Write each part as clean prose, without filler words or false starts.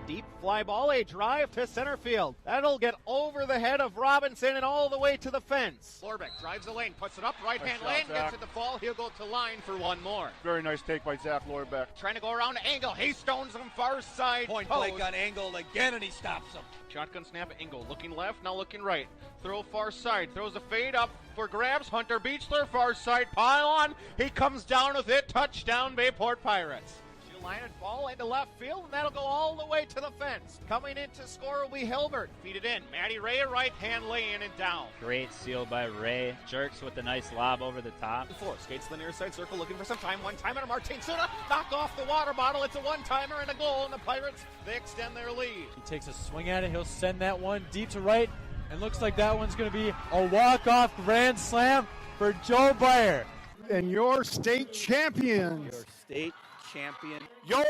deep fly ball, a drive to center field. That'll get over the head of Robinson and all the way to the fence. Lorbeck drives the lane, puts it up, right-hand lane, gets it to fall. He'll go to line for one more. Very nice take by Zach Lorbeck. Trying to go around Engel. He stones him far side. Point blank on Engel again, and he stops him. Shotgun snap, Engel looking left, now looking right. Throw far side, throws a fade up for grabs. Hunter Beechler, far side, pile on. He comes down with it. Touchdown, Bayport Pirates. She'll line it ball into left field, and that'll go all the way to the fence. Coming in to score will be Hilbert. Feed it in. Maddie Ray, a right-hand lane and down. Great steal by Ray. Jerks with a nice lob over the top. Four skates to the near side circle, looking for some time. One timer to Martin Suna. Knock off the water bottle. It's a one-timer and a goal, and the Pirates, they extend their lead. He takes a swing at it. He'll send that one deep to right. And looks like that one's going to be a walk-off grand slam for Joe Byer. And your state champions. Your state champion. Your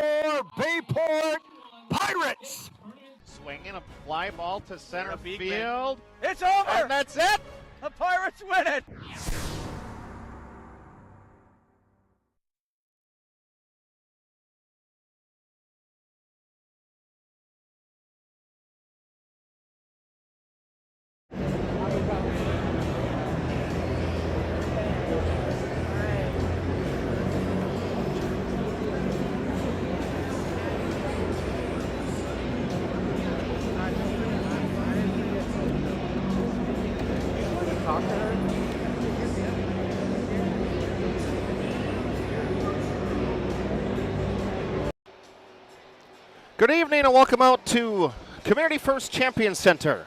Bayport Pirates. Swinging a fly ball to center field. It's over! And that's it! The Pirates win it! Good evening and welcome out to Community First Champion Center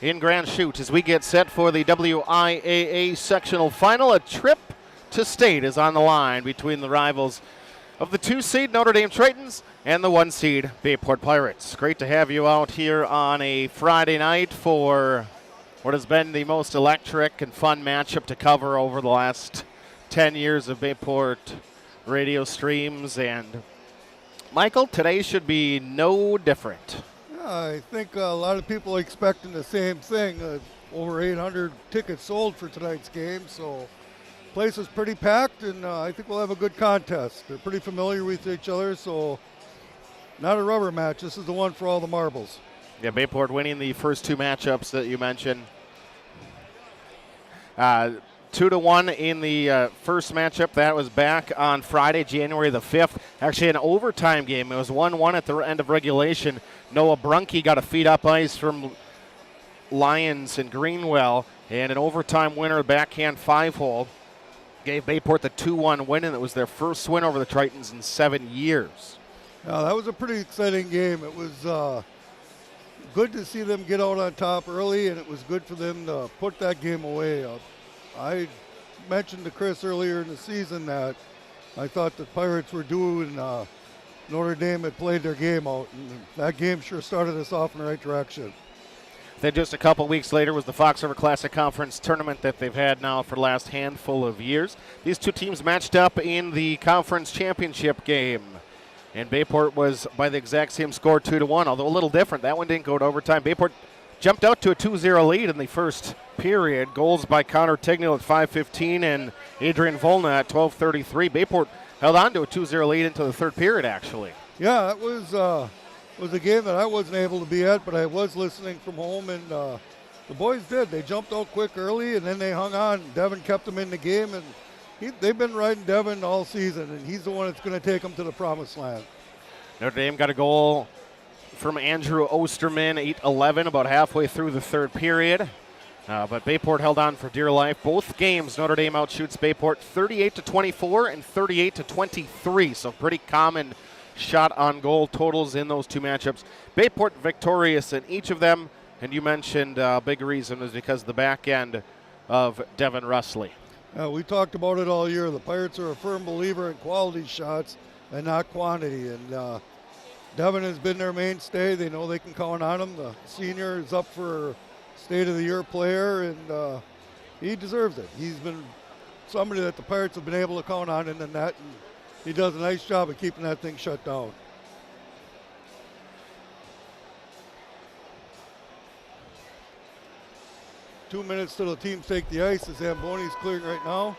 in Grand Chute as we get set for the WIAA sectional final. A trip to state is on the line between the rivals of the 2-seed Notre Dame Tritons and the 1-seed Bayport Pirates. Great to have you out here on a Friday night for what has been the most electric and fun matchup to cover over the last 10 years of Bayport radio streams. And Michael, today should be no different. Yeah, I think a lot of people are expecting the same thing. Over 800 tickets sold for tonight's game, so place is pretty packed, and I think we'll have a good contest. They're pretty familiar with each other, so not a rubber match. This is the one for all the marbles. Yeah, Bayport winning the first two matchups that you mentioned. 2-1 in the first matchup. That was back on Friday, January the 5th. Actually, an overtime game. It was 1-1 at the end of regulation. Noah Brunke got a feed up ice from Lyons and Greenwell, and an overtime winner, backhand 5-hole, gave Bayport the 2-1 win, and it was their first win over the Tritons in 7 years. That was a pretty exciting game. It was good to see them get out on top early, and it was good for them to put that game away. I mentioned to Chris earlier in the season that I thought the Pirates were due, and Notre Dame had played their game out, and that game sure started us off in the right direction. Then just a couple weeks later was the Fox River Classic Conference tournament that they've had now for the last handful of years. These two teams matched up in the conference championship game, and Bayport was by the exact same score, 2-1, although a little different. That one didn't go to overtime. Bayport jumped out to a 2-0 lead in the first period. Goals by Connor Tignell at 5:15 and Adrian Volna at 12:33. Bayport held on to a 2-0 lead into the third period, actually. Yeah, it was a game that I wasn't able to be at, but I was listening from home, and the boys did. They jumped out quick early, and then they hung on. Devin kept them in the game, and they've been riding Devin all season, and he's the one that's going to take them to the promised land. Notre Dame got a goal from Andrew Osterman, 8-11, about halfway through the third period. But Bayport held on for dear life. Both games, Notre Dame outshoots Bayport 38-24 and 38-23, so pretty common shot on goal totals in those two matchups. Bayport victorious in each of them, and you mentioned a big reason is because of the back end of Devin Russley. We talked about it all year. The Pirates are a firm believer in quality shots and not quantity, and Devin has been their mainstay. They know they can count on him. The senior is up for State of the Year player, and he deserves it. He's been somebody that the Pirates have been able to count on in the net, and he does a nice job of keeping that thing shut down. Two minutes till the teams take the ice. The Zamboni's clearing right now.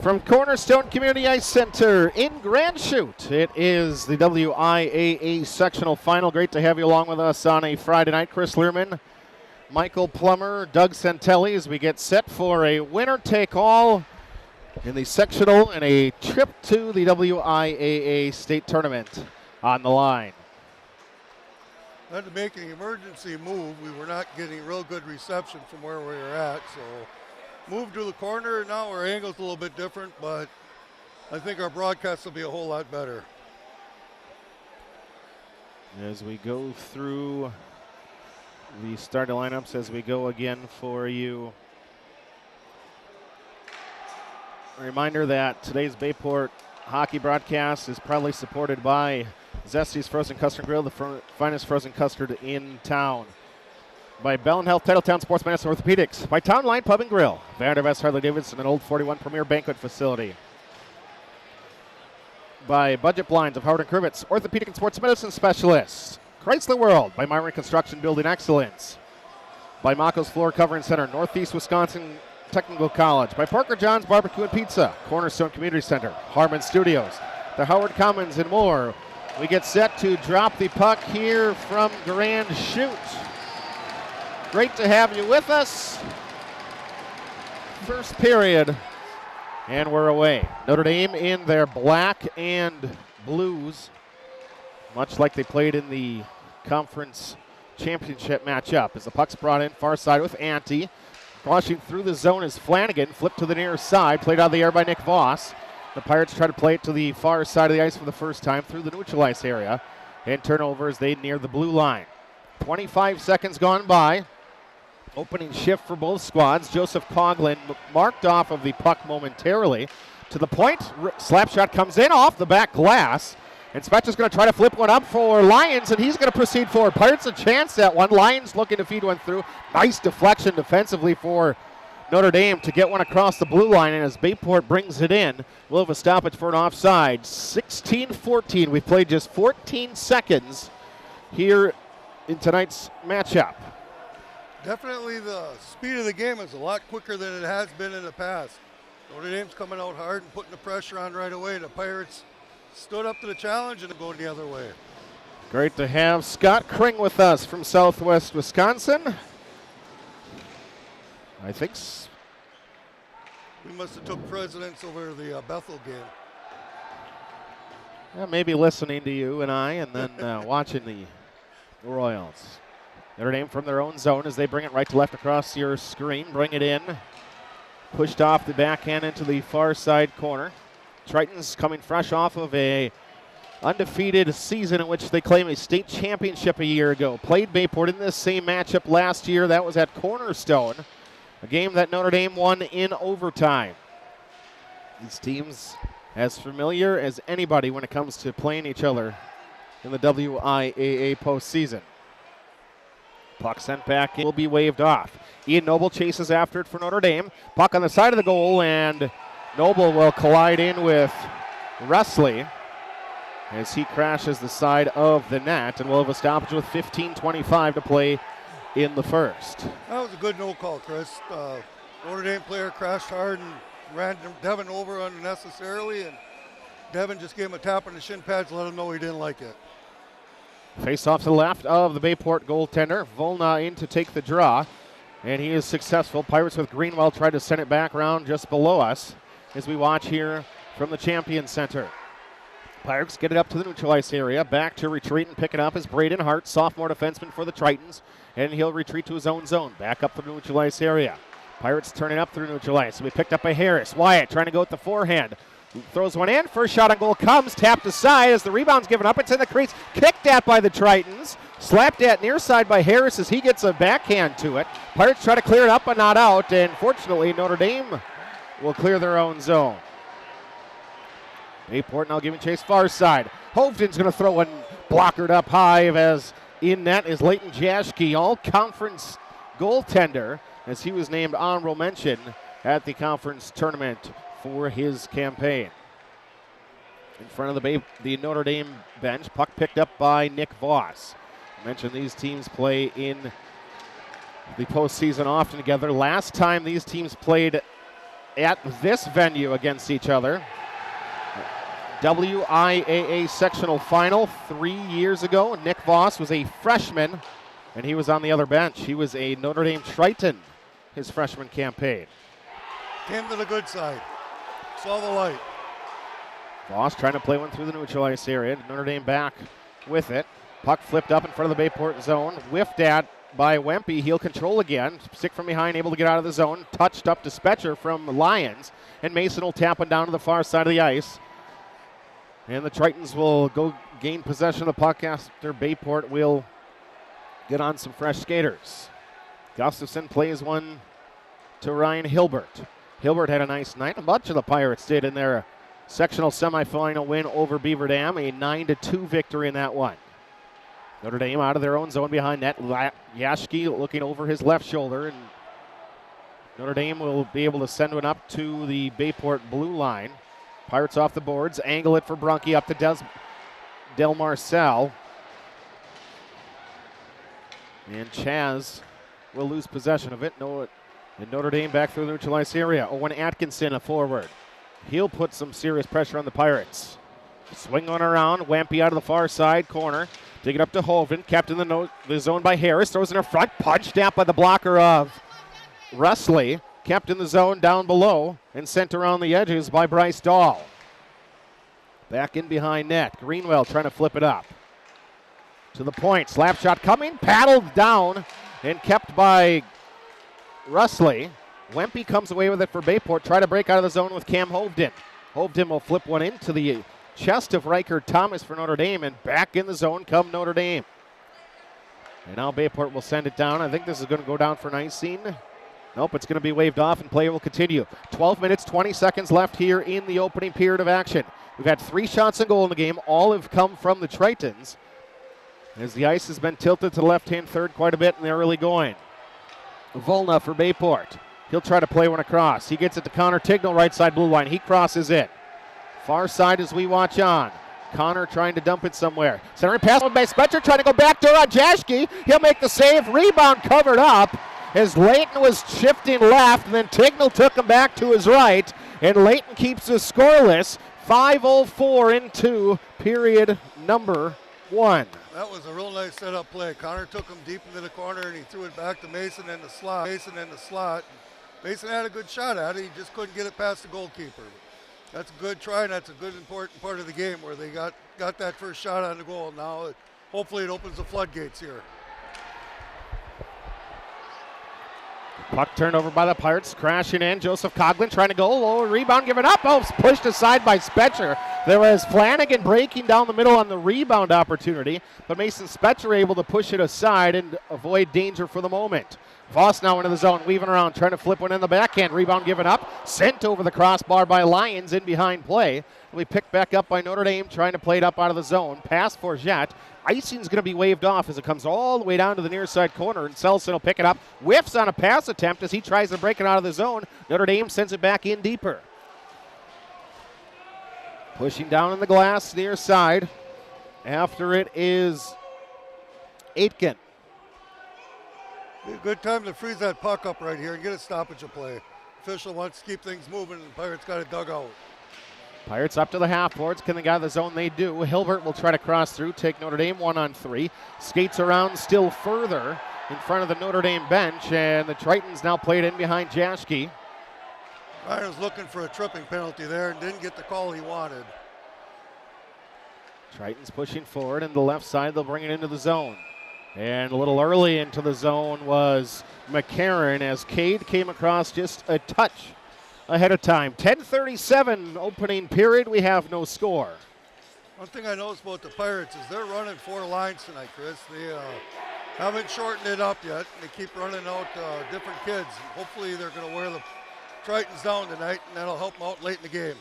From Cornerstone Community Ice Center in Grand Chute, it is the WIAA sectional final. Great to have you along with us on a Friday night. Chris Learman, Michael Plummer, Doug Santelli as we get set for a winner-take-all in the sectional and a trip to the WIAA state tournament on the line. Had to make an emergency move. We were not getting real good reception from where we were at, so moved to the corner. Now our angle's a little bit different, but I think our broadcast will be a whole lot better. As we go through the starting lineups, as we go again for you. A reminder that today's Bayport hockey broadcast is proudly supported by Zesty's Frozen Custard Grill, the finest frozen custard in town. By Bell & Health, Titletown Sports Medicine Orthopedics. By Town Line Pub and Grill, Vander Vest Harley Davidson, an Old 41 Premier Banquet Facility. By Budget Blinds of Howard & Krivitz, Orthopedic and Sports Medicine Specialists. Chrysler World, by Myron Construction Building Excellence. By Mako's Floor Covering Center, Northeast Wisconsin Technical College. By Parker John's Barbecue and Pizza, Cornerstone Community Center, Harmon Studios, the Howard Commons, and more. We get set to drop the puck here from Grand Chute. Great to have you with us. First period, and we're away. Notre Dame in their black and blues, much like they played in the conference championship matchup. As the puck's brought in far side with Ante. Crossing through the zone is Flanagan, flipped to the near side, played out of the air by Nick Voss. The Pirates try to play it to the far side of the ice for the first time through the neutral ice area. And turnover as they near the blue line. 25 seconds gone by. Opening shift for both squads. Joseph Coughlin marked off of the puck momentarily. To the point, slap shot comes in off the back glass. And Spetcha's going to try to flip one up for Lions, and he's going to proceed forward. Pirates a chance at one. Lions looking to feed one through. Nice deflection defensively for Notre Dame to get one across the blue line, and as Bayport brings it in, we'll have a stoppage for an offside. 16-14. We've played just 14 seconds here in tonight's matchup. Definitely the speed of the game is a lot quicker than it has been in the past. Notre Dame's coming out hard and putting the pressure on right away. The Pirates stood up to the challenge and going the other way. Great to have Scott Kring with us from Southwest Wisconsin. I think we must have took precedence over the Bethel game. Yeah, maybe listening to you and I, and then watching the Royals. Notre Dame from their own zone as they bring it right to left across your screen. Bring it in. Pushed off the backhand into the far side corner. Tritons coming fresh off of a undefeated season in which they claim a state championship a year ago. Played Bayport in this same matchup last year. That was at Cornerstone, a game that Notre Dame won in overtime. These teams as familiar as anybody when it comes to playing each other in the WIAA postseason. Puck sent back in, will be waved off. Ian Noble chases after it for Notre Dame. Puck on the side of the goal, and Noble will collide in with Wrestley as he crashes the side of the net, and we'll have a stoppage with 15:25 to play in the first. That was a good no call, Chris. Notre Dame player crashed hard and ran Devin over unnecessarily, and Devin just gave him a tap on the shin pads to let him know he didn't like it. Face off to the left of the Bayport goaltender. Volna in to take the draw, and he is successful. Pirates with Greenwell tried to send it back around just below us as we watch here from the Champion Center. Pirates get it up to the neutral ice area. Back to retreat and pick it up is Braden Hart, sophomore defenseman for the Tritons, and he'll retreat to his own zone. Back up to the neutral ice area. Pirates turn it up through neutral ice. We picked up by Harris. Wyatt trying to go with the forehand. Throws one in. First shot on goal comes. Tapped aside as the rebound's given up. It's in the crease. Kicked at by the Tritons. Slapped at near side by Harris as he gets a backhand to it. Pirates try to clear it up but not out. And fortunately, Notre Dame will clear their own zone. Bayport now giving chase far side. Hovden's going to throw one blockered up high as in net is Leighton Jaschke, all-conference goaltender, as he was named honorable mention at the conference tournament for his campaign. In front of the Notre Dame bench, puck picked up by Nick Voss. I mentioned these teams play in the postseason often together. Last time these teams played at this venue against each other. WIAA sectional final 3 years ago. Nick Voss was a freshman, and he was on the other bench. He was a Notre Dame Triton his freshman campaign. Came to the good side. Saw the light. Voss trying to play one through the neutral ice area. Notre Dame back with it. Puck flipped up in front of the Bayport zone. Whiffed at by Wempe. Heel control again. Stick from behind, able to get out of the zone. Touched up to Spetcher from Lions. And Mason will tap it down to the far side of the ice. And the Tritons will go gain possession of the puck after Bayport will get on some fresh skaters. Gustafson plays one to Ryan Hilbert. Hilbert had a nice night. A bunch of the Pirates did in their sectional semifinal win over Beaver Dam. A 9-2 victory in that one. Notre Dame out of their own zone behind net. Yashke looking over his left shoulder. And Notre Dame will be able to send one up to the Bayport blue line. Pirates off the boards. Angle it for Brunke up to Del Marcel. And Chaz will lose possession of it. And Notre Dame back through the neutral ice area. Owen Atkinson, a forward. He'll put some serious pressure on the Pirates. Swing on around. Wampe out of the far side corner. Dig it up to Hoven. Kept in the zone by Harris. Throws in a front. Punched out by the blocker of Rusley. Kept in the zone down below. And sent around the edges by Bryce Dahl. Back in behind net. Greenwell trying to flip it up. To the point. Slap shot coming. Paddled down. And kept by Rusley. Wempe comes away with it for Bayport. Try to break out of the zone with Cam Hovden. Hovden will flip one into the chest of Riker Thomas for Notre Dame, and back in the zone come Notre Dame. And now Bayport will send it down. I think this is going to go down for an icing. Nope, it's going to be waved off, and play will continue. 12 minutes, 20 seconds left here in the opening period of action. We've had 3 shots on goal in the game. All have come from the Tritons, as the ice has been tilted to the left-hand third quite a bit in the early going. Volna for Bayport. He'll try to play one across. He gets it to Connor Tignall, right side blue line. He crosses it. Far side as we watch on. Connor trying to dump it somewhere. Centering pass by Spetcher, trying to go back to Jashke. He'll make the save. Rebound covered up as Layton was shifting left, and then Tignall took him back to his right, and Layton keeps us scoreless. 5:04 into period number 1. That was a real nice setup play. Connor took him deep into the corner, and he threw it back to Mason in the slot. Mason had a good shot at it. He just couldn't get it past the goalkeeper. That's a good try, and that's a good important part of the game where they got that first shot on the goal. Now, hopefully it opens the floodgates here. Puck turned over by the Pirates, crashing in. Joseph Coughlin trying to go low, rebound given up. Oh, pushed aside by Spetcher. There was Flanagan breaking down the middle on the rebound opportunity, but Mason Spetcher able to push it aside and avoid danger for the moment. Voss now into the zone, weaving around, trying to flip one in the backhand. Rebound given up, sent over the crossbar by Lions in behind play. We picked back up by Notre Dame, trying to play it up out of the zone. Pass for Jet. Icing's going to be waved off as it comes all the way down to the near side corner, and Selson will pick it up. Whiffs on a pass attempt as he tries to break it out of the zone. Notre Dame sends it back in deeper. Pushing down in the glass near side. After it is Aitken. Be a good time to freeze that puck up right here and get a stoppage of play. Official wants to keep things moving, and the Pirates got it dug out. Pirates up to the half boards. Can they get out of the zone? They do. Hilbert will try to cross through, take Notre Dame 1-on-3. Skates around still further in front of the Notre Dame bench, and the Tritons now played in behind Jashke. Ryan was looking for a tripping penalty there and didn't get the call he wanted. Tritons pushing forward, and the left side, they'll bring it into the zone. And a little early into the zone was McCarron as Cade came across just a touch ahead of time. 10:37 opening period. We have no score. One thing I noticed about the Pirates is they're running 4 lines tonight, Chris. They haven't shortened it up yet. They keep running out different kids. Hopefully they're going to wear the Tritons down tonight, and that'll help them out late in the game.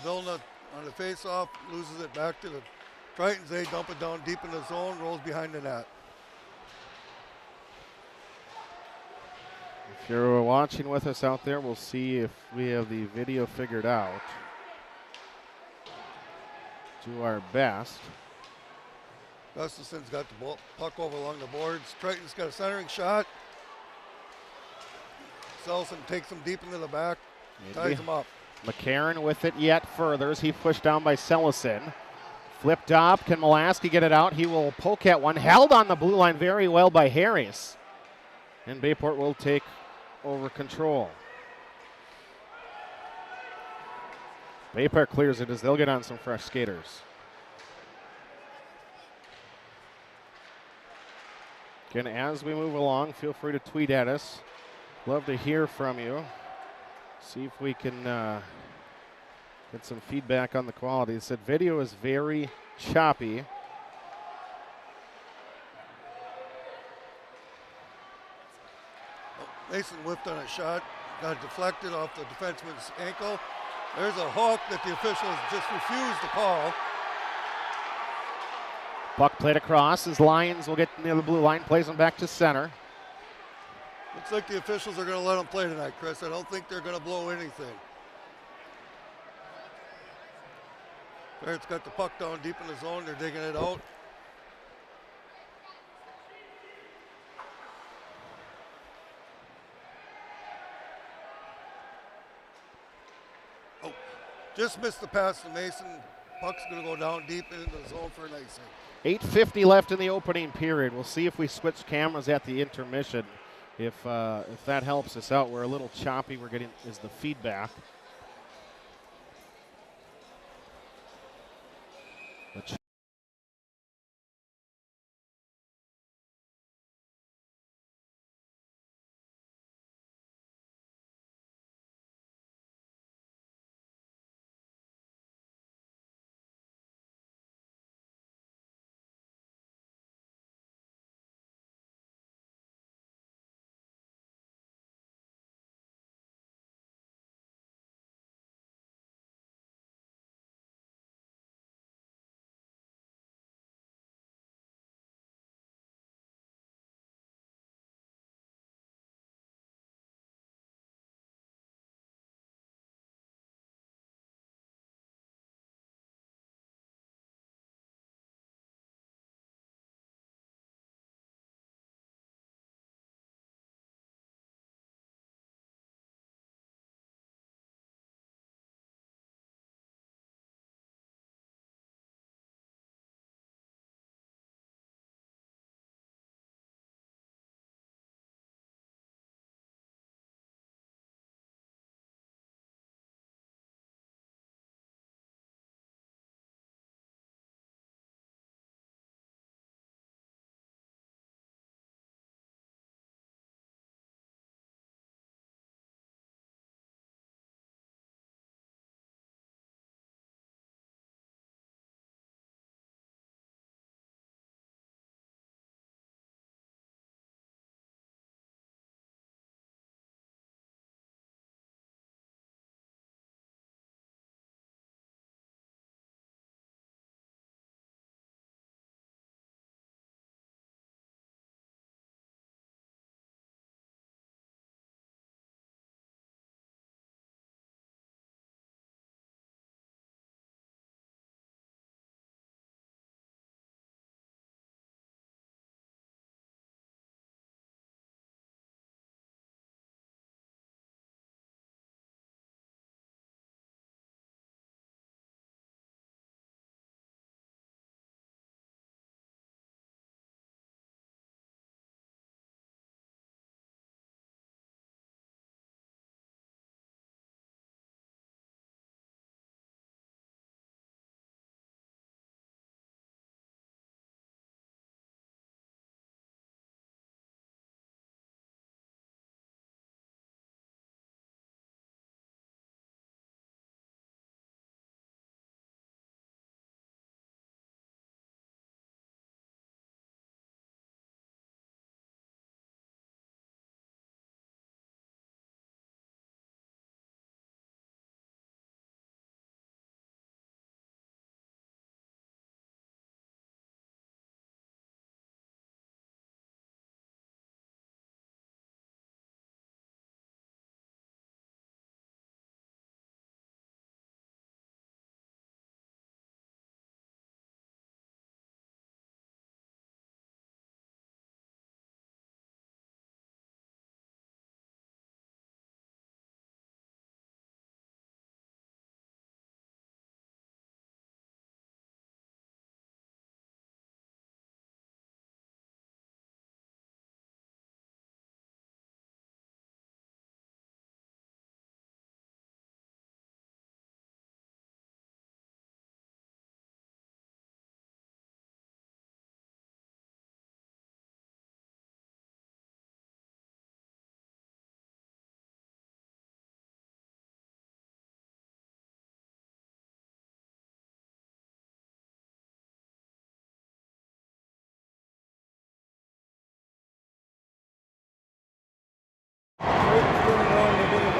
Vilna on the face-off loses it back to the Tritons. They dump it down deep in the zone, rolls behind the net. If you're watching with us out there, we'll see if we have the video figured out. Do our best. Gustafson's got the puck over along the boards. Triton's got a centering shot. Selson takes him deep into the back, ties him up. McCarron with it yet furthers. He pushed down by Sellison. Flipped up. Can Molaski get it out? He will poke at one. Held on the blue line very well by Harris. And Bayport will take over control. Bayport clears it as they'll get on some fresh skaters. Again, as we move along, feel free to tweet at us. Love to hear from you. See if we can get some feedback on the quality. It said video is very choppy. Mason whipped on a shot, got deflected off the defenseman's ankle. There's a hook that the officials just refused to call. Puck played across as Lions will get near the blue line, plays them back to center. Looks like the officials are going to let them play tonight, Chris. I don't think they're going to blow anything. Barrett's got the puck down deep in the zone. They're digging it out. Oh, just missed the pass to Mason. Puck's going to go down deep into the zone for an icing. 8:50 left in the opening period. We'll see if we switch cameras at the intermission. If that helps us out. We're a little choppy. We're getting is the feedback.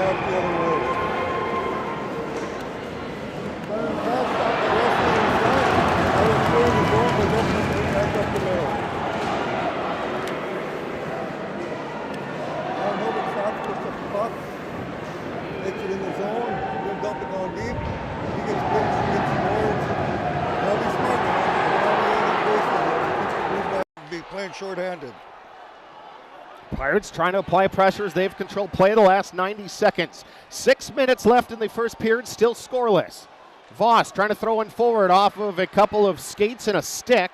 back the other way. I was clearing the zone, but opening it back up the middle. Now Noble stops, picks up the puck, takes it in the zone, then dump it down deep. He gets pitched, he gets boards. Now he's smart. Be playing shorthanded. Pirates trying to apply pressure as they've controlled play the last 90 seconds. 6 minutes left in the first period, still scoreless. Voss trying to throw one forward off of a couple of skates and a stick.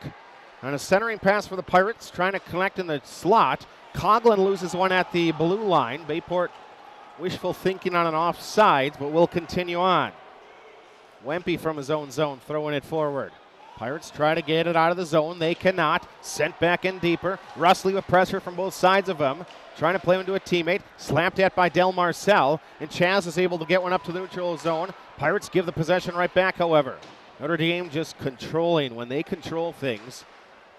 And a centering pass for the Pirates, trying to connect in the slot. Coughlin loses one at the blue line. Bayport wishful thinking on an offside, but will continue on. Wempe from his own zone, throwing it forward. Pirates try to get it out of the zone. They cannot. Sent back in deeper. Russley with pressure from both sides of him. Trying to play him to a teammate. Slapped at by Del Marcel. And Chaz is able to get one up to the neutral zone. Pirates give the possession right back, however. Notre Dame just controlling. When they control things,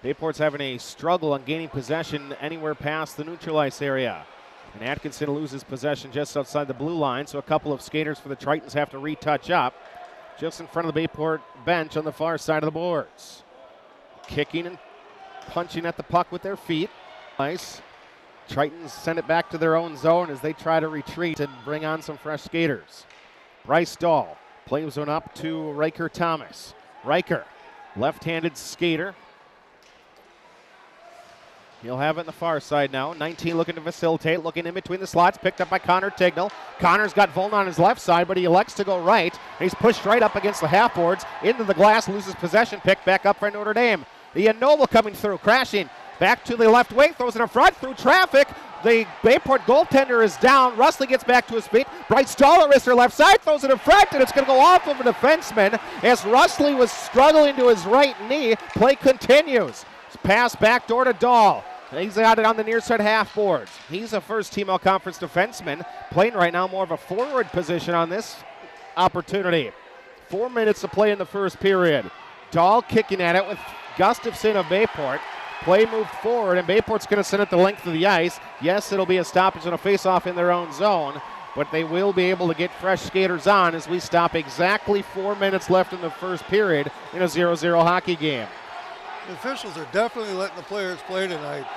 Bayport's having a struggle on gaining possession anywhere past the neutral ice area. And Atkinson loses possession just outside the blue line, so a couple of skaters for the Tritons have to retouch up. Just in front of the Bayport bench on the far side of the boards. Kicking and punching at the puck with their feet. Nice. Tritons send it back to their own zone as they try to retreat and bring on some fresh skaters. Bryce Dahl plays one up to Riker Thomas. Riker, left-handed skater. He'll have it on the far side now. 19 looking to facilitate, looking in between the slots, picked up by Connor Tignall. Connor's got Voln on his left side, but he elects to go right. He's pushed right up against the half boards, into the glass, loses possession, picked back up for Notre Dame. Ian Noble coming through, crashing back to the left wing, throws it in front through traffic. The Bayport goaltender is down. Russley gets back to his feet. Bryce Dahl, wrister left side, throws it in front, and it's going to go off of a defenseman as Russley was struggling to his right knee. Play continues. Pass back door to Dahl. He's got it on the near side half boards. He's a first-team all-conference defenseman, playing right now more of a forward position on this opportunity. 4 minutes to play in the first period. Dahl kicking at it with Gustafson of Bayport. Play moved forward, and Bayport's going to send it the length of the ice. Yes, it'll be a stoppage and a face-off in their own zone, but they will be able to get fresh skaters on as we stop exactly 4 minutes left in the first period in a 0-0 hockey game. The officials are definitely letting the players play tonight.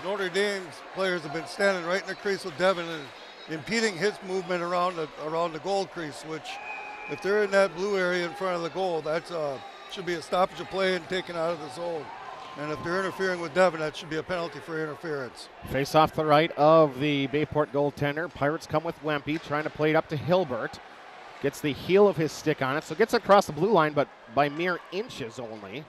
Notre Dame's players have been standing right in the crease with Devin and impeding his movement around the goal crease, which if they're in that blue area in front of the goal, that should be a stoppage of play and taken out of the zone. And if they're interfering with Devin, that should be a penalty for interference. Face off the right of the Bayport goaltender. Pirates come with Wempe, trying to play it up to Hilbert. Gets the heel of his stick on it, so gets across the blue line, but by mere inches only.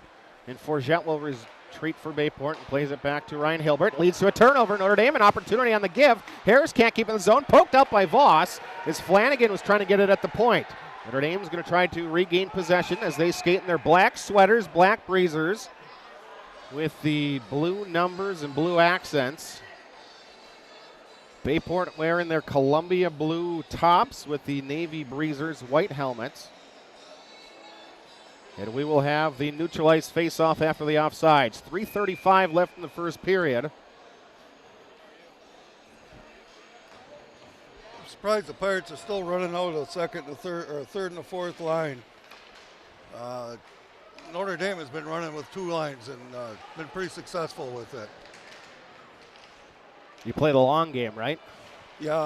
And Forget will retreat for Bayport and plays it back to Ryan Hilbert. Leads to a turnover. Notre Dame, an opportunity on the give. Harris can't keep in the zone. Poked out by Voss as Flanagan was trying to get it at the point. Notre Dame's going to try to regain possession as they skate in their black sweaters, black breezers, with the blue numbers and blue accents. Bayport wearing their Columbia blue tops with the navy breezers white helmets. And we will have the neutral ice face-off after the offsides. 3:35 left in the first period. I'm surprised the Pirates are still running out of third and the fourth line. Notre Dame has been running with two lines and been pretty successful with it. You played a long game, right? Yeah,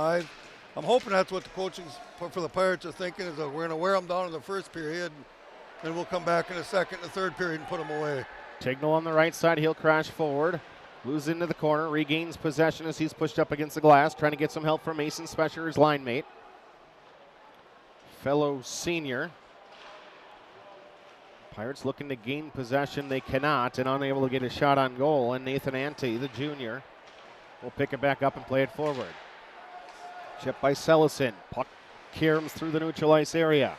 I'm hoping that's what the coaches for the Pirates are thinking, is that we're going to wear them down in the first period, and we'll come back in the second and the third period and put them away. Tignall on the right side, he'll crash forward. Moves into the corner, regains possession as he's pushed up against the glass, trying to get some help from Mason Spesher, his line mate. Fellow senior. Pirates looking to gain possession. They cannot, and unable to get a shot on goal. And Nathan Ante, the junior, will pick it back up and play it forward. Chipped by Sellison. Puck caroms through the neutral ice area.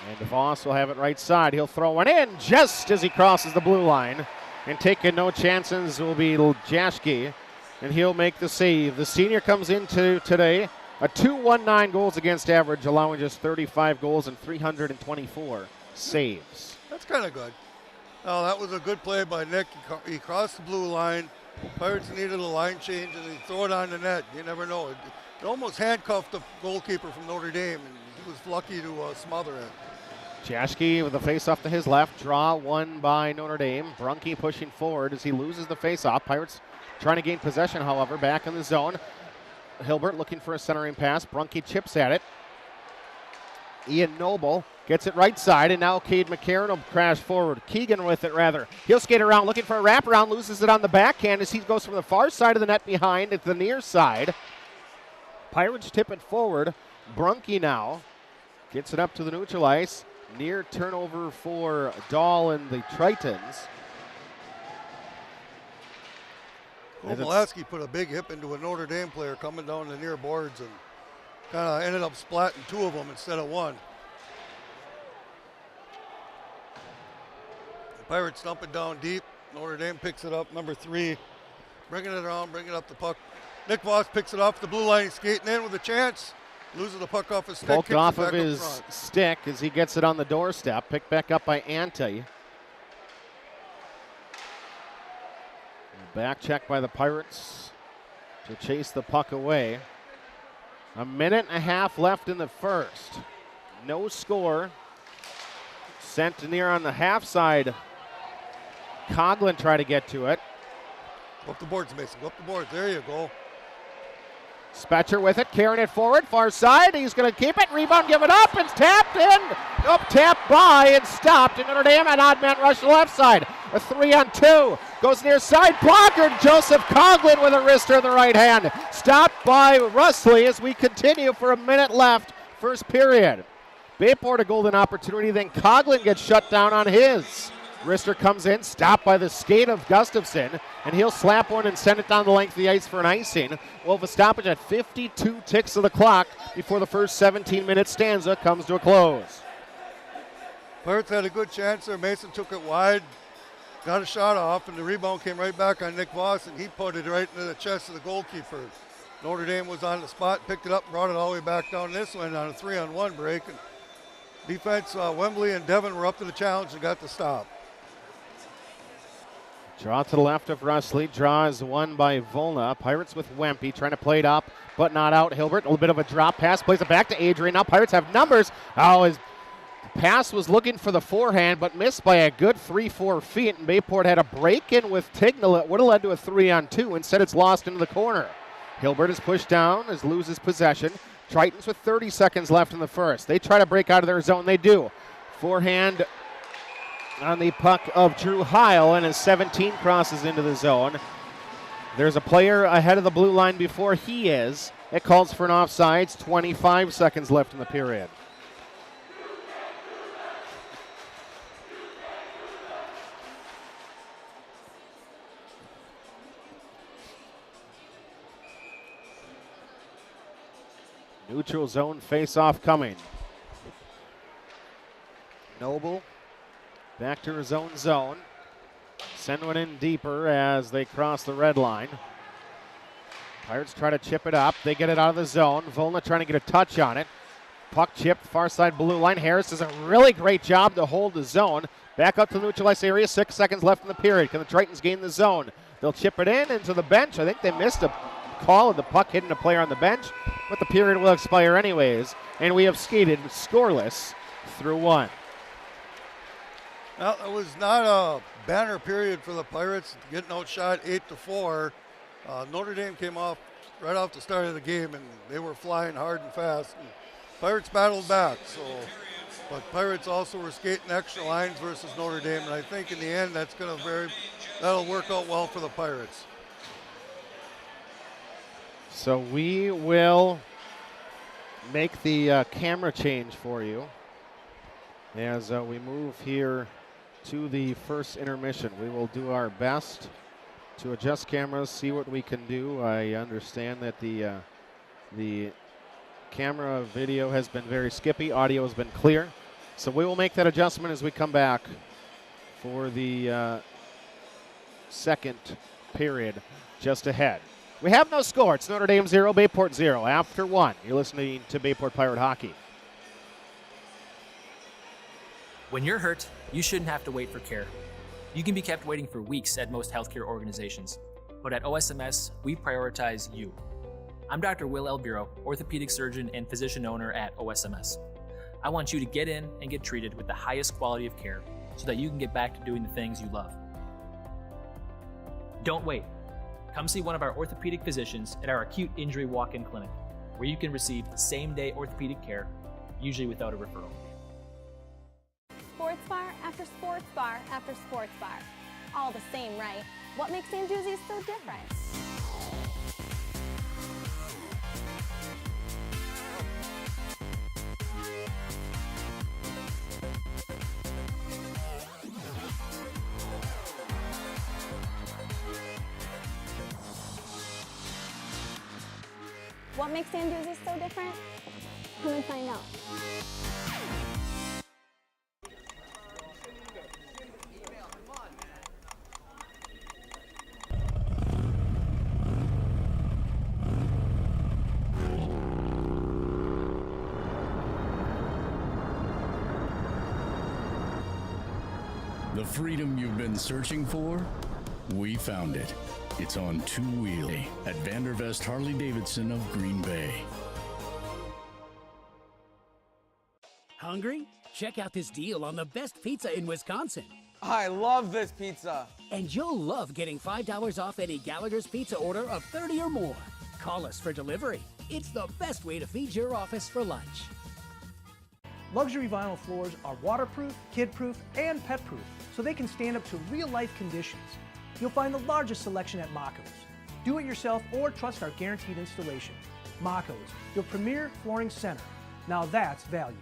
And Voss will have it right side. He'll throw one in just as he crosses the blue line. And taking no chances will be Jaschke, and he'll make the save. The senior comes into today a 2.19 goals against average, allowing just 35 goals and 324 saves. That's kind of good. Oh, that was a good play by Nick. He crossed the blue line, Pirates needed a line change, and they throw it on the net. You never know. It almost handcuffed the goalkeeper from Notre Dame, and he was lucky to smother it. Jaschke with the face-off to his left. Draw won by Notre Dame. Brunke pushing forward as he loses the face-off. Pirates trying to gain possession, however, back in the zone. Hilbert looking for a centering pass. Brunke chips at it. Ian Noble gets it right side, and now Cade McCarron will crash forward. Keegan with it, rather. He'll skate around looking for a wraparound, loses it on the backhand as he goes from the far side of the net behind to the near side. Pirates tip it forward. Brunke now gets it up to the neutral ice. Near turnover for Dahl and the Tritons. Molaski put a big hip into a Notre Dame player coming down the near boards and kind of ended up splatting two of them instead of one. The Pirates dump it down deep. Notre Dame picks it up, number 3. Bringing it around, bringing up the puck. Nick Voss picks it off the blue line. He's skating in with a chance. Loses the puck off his stick. Poked off of his stick as he gets it on the doorstep. Picked back up by Ante. Back check by the Pirates to chase the puck away. A minute and a half left in the first. No score. Sent to near on the half side. Coughlin tried to get to it. Go up the boards, Mason. Go up the boards. There you go. Spetcher with it, carrying it forward, far side. He's going to keep it. Rebound, give it up. It's tapped in. Tapped by and stopped. And Notre Dame an odd man rush to the left side. A 3-on-2. Goes near side. Blockered. Joseph Coughlin with a wrister in the right hand. Stopped by Russley as we continue for a minute left. First period. Bayport a golden opportunity. Then Coughlin gets shut down on his. Wrister comes in, stopped by the skate of Gustafson, and he'll slap one and send it down the length of the ice for an icing. We'll have a stoppage at 52 ticks of the clock before the first 17-minute stanza comes to a close. Pirates had a good chance there. Mason took it wide, got a shot off, and the rebound came right back on Nick Voss, and he put it right into the chest of the goalkeeper. Notre Dame was on the spot, picked it up, and brought it all the way back down this one on a 3-on-1 break. And defense, Wembley and Devon were up to the challenge and got the stop. Draw to the left of Russley. Draw is won by Volna. Pirates with Wempe trying to play it up, but not out. Hilbert, a little bit of a drop pass, plays it back to Adrian. Now Pirates have numbers. Oh, his pass was looking for the forehand, but missed by a good 3-4 feet, and Bayport had a break-in with Tignall. It would have led to a 3-on-2. Instead, it's lost into the corner. Hilbert is pushed down, as loses possession. Tritons with 30 seconds left in the first. They try to break out of their zone. They do. Forehand on the puck of Drew Heil, and as 17 crosses into the zone. There's a player ahead of the blue line before he is. It calls for an offsides. 25 seconds left in the period. Neutral zone face-off coming. Noble back to his own zone. Send one in deeper as they cross the red line. Pirates try to chip it up. They get it out of the zone. Volna trying to get a touch on it. Puck chipped, far side blue line. Harris does a really great job to hold the zone. Back up to the neutralized area. 6 seconds left in the period. Can the Tritons gain the zone? They'll chip it in into the bench. I think they missed a call of the puck hitting a player on the bench, but the period will expire anyways. And we have skated scoreless through one. Well, it was not a banner period for the Pirates, getting outshot 8-4. Notre Dame came off right off the start of the game, and they were flying hard and fast. And Pirates battled back, but Pirates also were skating extra lines versus Notre Dame, and I think in the end that'll work out well for the Pirates. So we will make the camera change for you as we move here to the first intermission. We will do our best to adjust cameras, see what we can do. I understand that the camera video has been very skippy, audio has been clear. So we will make that adjustment as we come back for the second period just ahead. We have no score. It's Notre Dame 0, Bayport 0 after 1. You're listening to Bayport Pirate Hockey. When you're hurt, you shouldn't have to wait for care. You can be kept waiting for weeks at most healthcare organizations. but at OSMS, we prioritize you. I'm Dr. Will Elbiro, orthopedic surgeon and physician owner at OSMS. I want you to get in and get treated with the highest quality of care so that you can get back to doing the things you love. Don't wait. Come see one of our orthopedic physicians at our acute injury walk-in clinic, where you can receive same-day orthopedic care, usually without a referral. Sports bar after sports bar after sports bar. All the same, right? What makes Anduzzi's so different? What makes Anduzzi's so different? Come and find out. The freedom you've been searching for? We found it. It's on WIAA at Vandervest Harley-Davidson of Green Bay. Hungry? Check out this deal on the best pizza in Wisconsin. I love this pizza. And you'll love getting $5 off any Gallagher's Pizza order of 30 or more. Call us for delivery. It's the best way to feed your office for lunch. Luxury vinyl floors are waterproof, kid-proof, and pet-proof, so they can stand up to real-life conditions. You'll find the largest selection at Mako's. Do it yourself or trust our guaranteed installation. Mako's, your premier flooring center. Now that's value.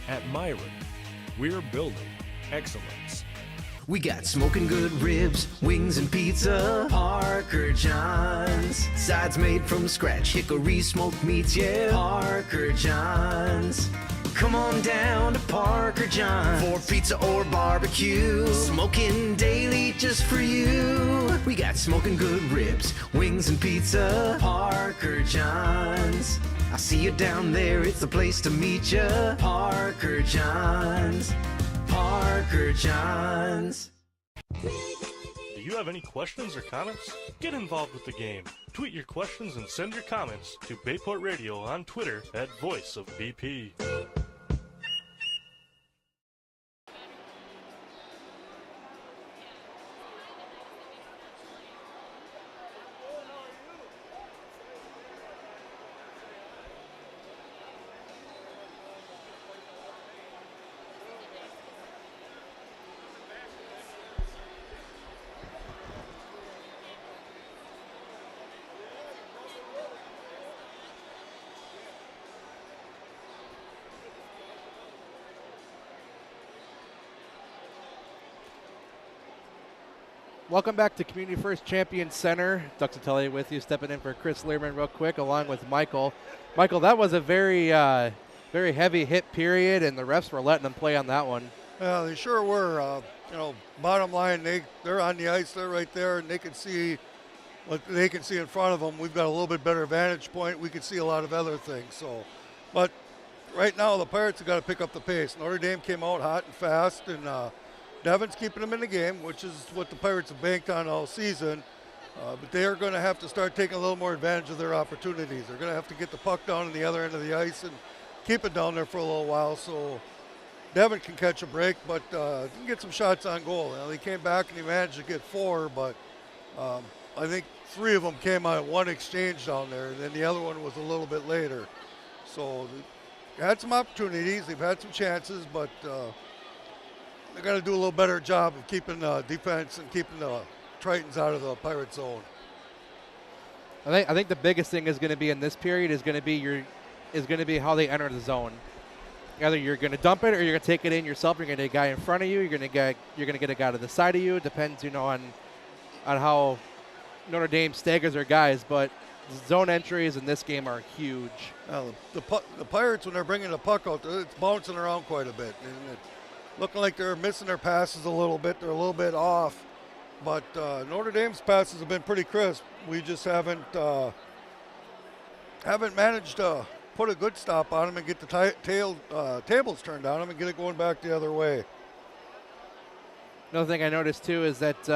At Myron, we're building excellence. We got smoking good ribs, wings and pizza. Parker John's. Sides made from scratch, hickory smoked meats, yeah. Parker John's. Come on down to Parker John's for pizza or barbecue. Smoking daily just for you. We got smoking good ribs, wings and pizza. Parker John's. I see you down there, it's the place to meet ya. Parker John's. Parker John's. Do you have any questions or comments? Get involved with the game. Tweet your questions and send your comments to Bayport Radio on Twitter at Voice of BP. Welcome back to Community First Champion Center. Doug Satelli with you, stepping in for Chris Learman real quick, along with Michael. Michael, that was a very heavy hit period, and the refs were letting them play on that one. Yeah, they sure were. Bottom line, they're on the ice. They're right there, and they can see what they can see in front of them. We've got a little bit better vantage point. We can see a lot of other things. So, but right now, the Pirates have got to pick up the pace. Notre Dame came out hot and fast, and Devon's keeping them in the game, which is what the Pirates have banked on all season. But they are going to have to start taking a little more advantage of their opportunities. They're going to have to get the puck down on the other end of the ice and keep it down there for a little while so Devon can catch a break, but can get some shots on goal. They came back and he managed to get 4, but I think 3 of them came on one exchange down there, and then the other one was a little bit later. So they had some opportunities. They've had some chances, but they got to do a little better job of keeping defense and keeping the Tritons out of the Pirate zone. I think the biggest thing is going to be in this period is going to be how they enter the zone. Either you're going to dump it or you're going to take it in yourself. You're going to get a guy in front of you. You're going to get a guy to the side of you. It depends, on how Notre Dame staggers their guys. But zone entries in this game are huge. The Pirates, when they're bringing the puck out, it's bouncing around quite a bit. And it's looking like they're missing their passes a little bit. They're a little bit off. But Notre Dame's passes have been pretty crisp. We just haven't managed to put a good stop on them and get the tables turned on them and get it going back the other way. Another thing I noticed too is that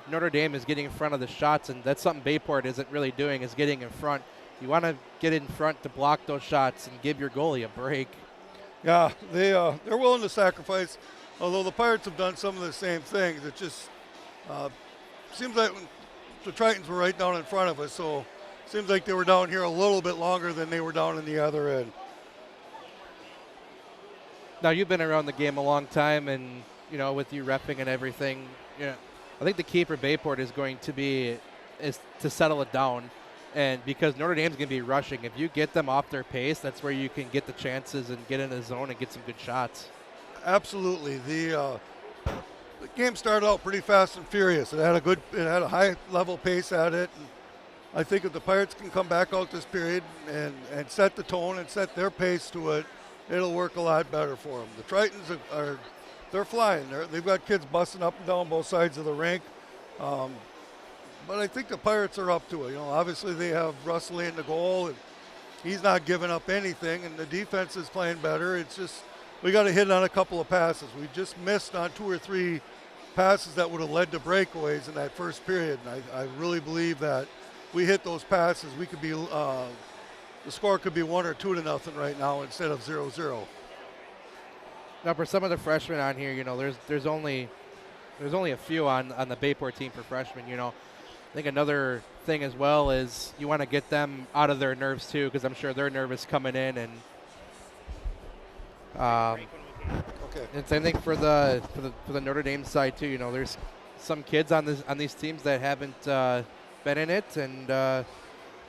Notre Dame is getting in front of the shots, and that's something Bayport isn't really doing, is getting in front. You want to get in front to block those shots and give your goalie a break. Yeah, they're willing to sacrifice, although the Pirates have done some of the same things. It just seems like the Tritons were right down in front of us, so it seems like they were down here a little bit longer than they were down in the other end. Now, you've been around the game a long time, and with you repping and everything, I think the key for Bayport is going to be to settle it down. And because Notre Dame's going to be rushing, if you get them off their pace, that's where you can get the chances and get in the zone and get some good shots. Absolutely. The game started out pretty fast and furious. It had a high level pace at it. And I think if the Pirates can come back out this period and set the tone and set their pace to it, it'll work a lot better for them. The Tritons they're flying. They've got kids busting up and down both sides of the rink. But I think the Pirates are up to it. Obviously they have Russell in the goal, and he's not giving up anything, and the defense is playing better. It's just we got to hit on a couple of passes. We just missed on 2 or 3 passes that would have led to breakaways in that first period. And I really believe that we hit those passes, we could be the score could be 1 or 2 to nothing right now instead of 0-0. Now, for some of the freshmen on here, there's only a few on the Bayport team for freshmen. I think another thing as well is you want to get them out of their nerves too, because I'm sure they're nervous coming in, and okay. And same thing for the Notre Dame side too. There's some kids on these teams that haven't been in it, and all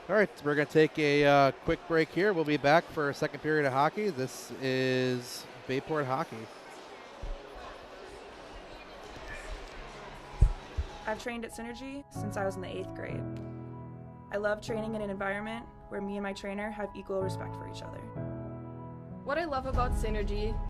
right, we're gonna take a quick break here. We'll be back for a second period of hockey. This is Bayport hockey. I've trained at Synergy since I was in the 8th grade. I love training in an environment where me and my trainer have equal respect for each other. What I love about Synergy